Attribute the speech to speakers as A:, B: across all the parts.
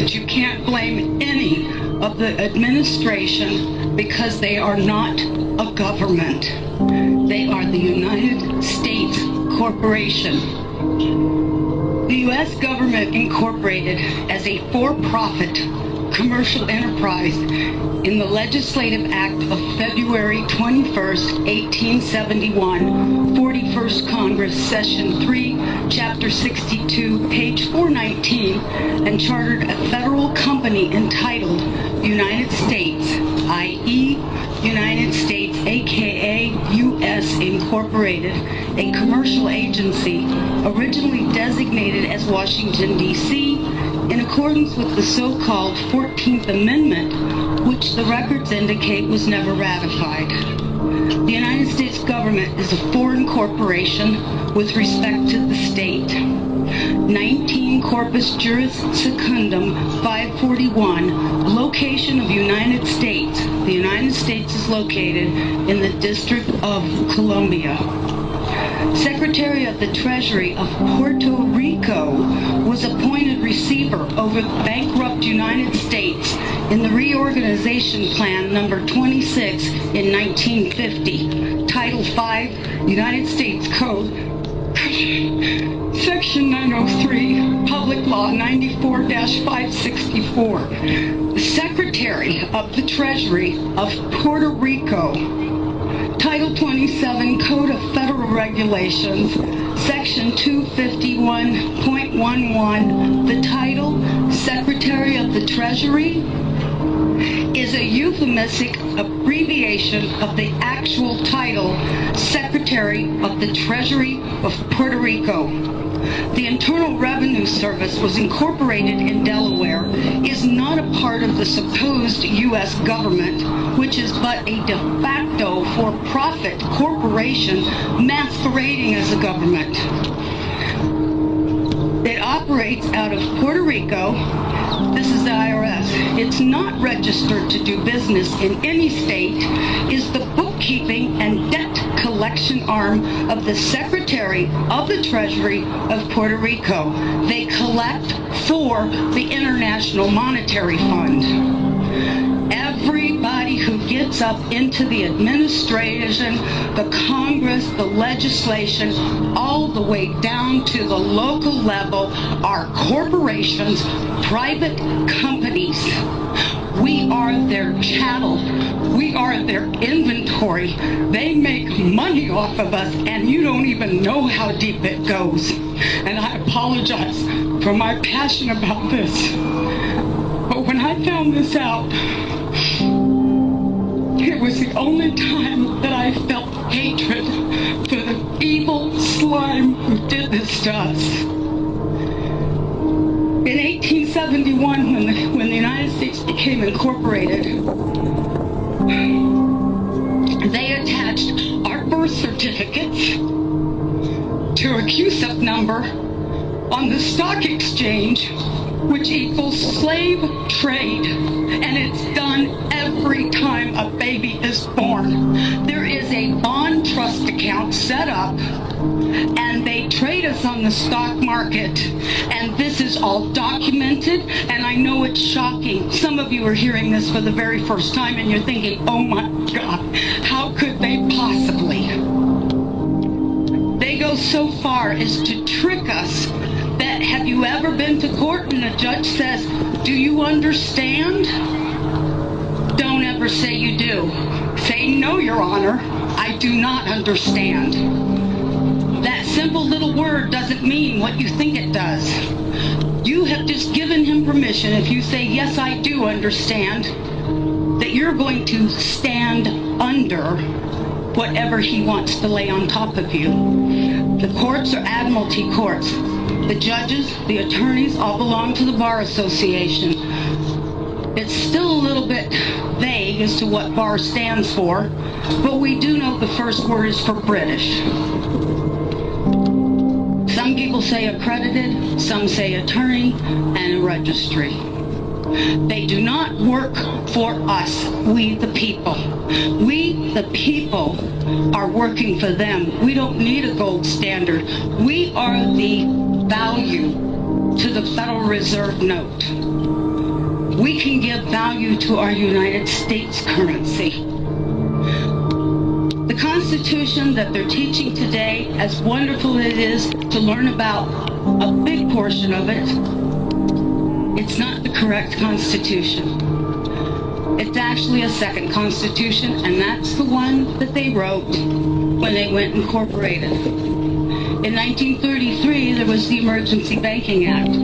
A: But you can't blame any of the administration because they are not a government. They are the United States Corporation. The U.S. government incorporated as a for-profit commercial enterprise in the Legislative Act of February 21st, 1871, 41st Congress, Session 3, Chapter 62, page 419, and chartered a federal company entitled United States, i.e. United States, aka U.S. Incorporated, a commercial agency originally designated as Washington, D.C., in accordance with the so-called 14th Amendment, which the records indicate was never ratified. The United States government is a foreign corporation with respect to the state. 19 Corpus Juris Secundum 541, location of United States. The United States is located in the District of Columbia. Secretary of the Treasury of Puerto Rico was appointed receiver over the bankrupt United States in the Reorganization Plan number 26 in 1950, Title 5, United States Code, Section 903, Public Law 94-564. The Secretary of the Treasury of Puerto Rico, Title 27, Code of Federal Regulations, Section 251.11, the title, Secretary of the Treasury, is a euphemistic abbreviation of the actual title, Secretary of the Treasury of Puerto Rico. The Internal Revenue Service was incorporated in Delaware, is not a part of the supposed U.S. government, which is but a de facto for-profit corporation masquerading as a government. It operates out of Puerto Rico. This is the IRS. It's not registered to do business in any state, is the bookkeeping and debt collection arm of the Secretary of the Treasury of Puerto Rico. They collect for the International Monetary Fund. Everybody who gets up into the administration, the Congress, the legislation, all the way down to the local level are corporations, private companies. We are their chattel. We are their inventory. They make money off of us, and you don't even know how deep it goes. And I apologize for my passion about this. But when I found this out, it was the only time that I felt hatred for the evil slime who did this to us. In 1871, when the United States became incorporated, they attached our birth certificates to a CUSIP number on the stock exchange, which equals slave trade, and it's done every time a baby is born. There is a bond trust account set up, and they trade us on the stock market, and this is all documented, and I know it's shocking. Some of you are hearing this for the very first time, and you're thinking, oh my God, how could they possibly? They go so far as to trick us that, have you ever been to court and the judge says, do you understand? Don't ever say you do. Say, no, Your Honor, I do not understand. That simple little word doesn't mean what you think it does. You have just given him permission, if you say, yes, I do understand, that you're going to stand under whatever he wants to lay on top of you. The courts are admiralty courts. The judges, the attorneys, all belong to the Bar Association. It's still a little bit vague as to what BAR stands for, but we do know the first word is for British. Some people say accredited, some say attorney, and a registry. They do not work for us, we the people. We the people are working for them. We don't need a gold standard. We are the value to the Federal Reserve note. we can give value to our United States currency. The Constitution that they're teaching today, as wonderful as it is to learn about a big portion of it, it's not the correct Constitution. It's actually a second Constitution, and that's the one that they wrote when they went incorporated. In 1933, there was the Emergency Banking Act.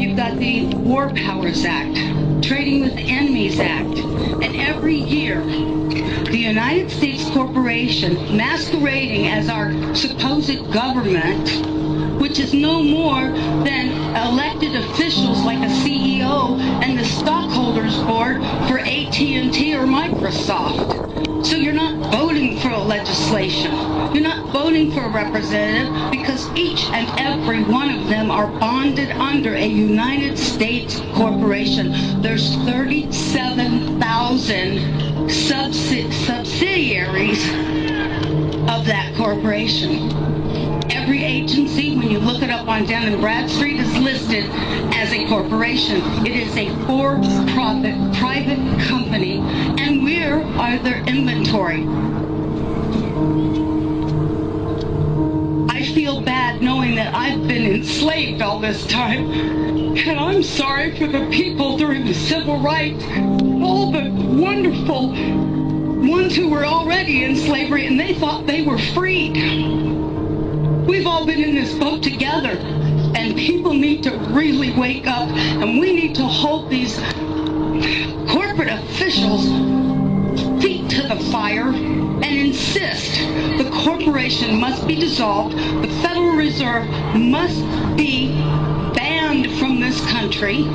A: You've got the War Powers Act, Trading with Enemies Act, and every year, the United States corporation, masquerading as our supposed government, which is no more than elected officials like a CEO and the stockholders board for AT&T or Microsoft. So you're not voting for a legislation. You're not voting for a representative because each and every one of them are bonded under a United States corporation. There's 37,000 subsidiaries of that corporation. Every agency, when you look it up on Dun & Bradstreet, is listed as a corporation. It is a for-profit private company, and we're their inventory. I feel bad knowing that I've been enslaved all this time, and I'm sorry for the people during the civil rights, all the wonderful ones who were already in slavery and they thought they were freed. We've all been in this boat together, and people need to really wake up, and we need to hold these corporate officials' feet to the fire and insist the corporation must be dissolved, the Federal Reserve must be banned from this country,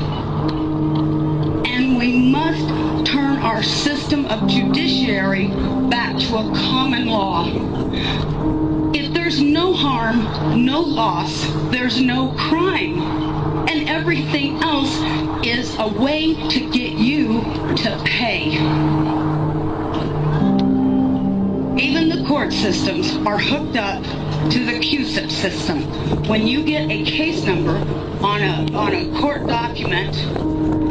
A: and we must turn our system of judiciary back to a common law. If there's no harm, no loss, there's no crime. And everything else is a way to get you to pay. Even the court systems are hooked up to the CUSIP system. When you get a case number on a court document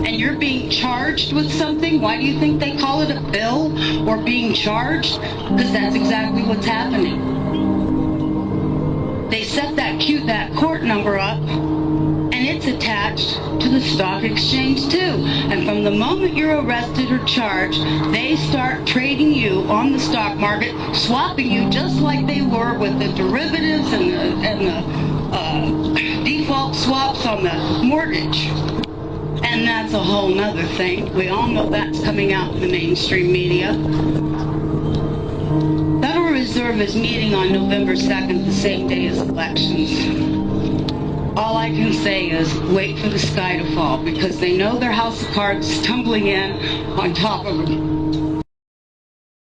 A: and you're being charged with something, why do you think they call it a bill or being charged? Because that's exactly what's happening. They set that court number up, and it's attached to the stock exchange too. And from the moment you're arrested or charged, they start trading you on the stock market, swapping you just like they were with the derivatives and the default swaps on the mortgage. And that's a whole nother thing. We all know that's coming out in the mainstream media. Federal Reserve is meeting on November 2nd, the same day as elections. All I can say is wait for the sky to fall, because they know their house of cards is tumbling in on top of them.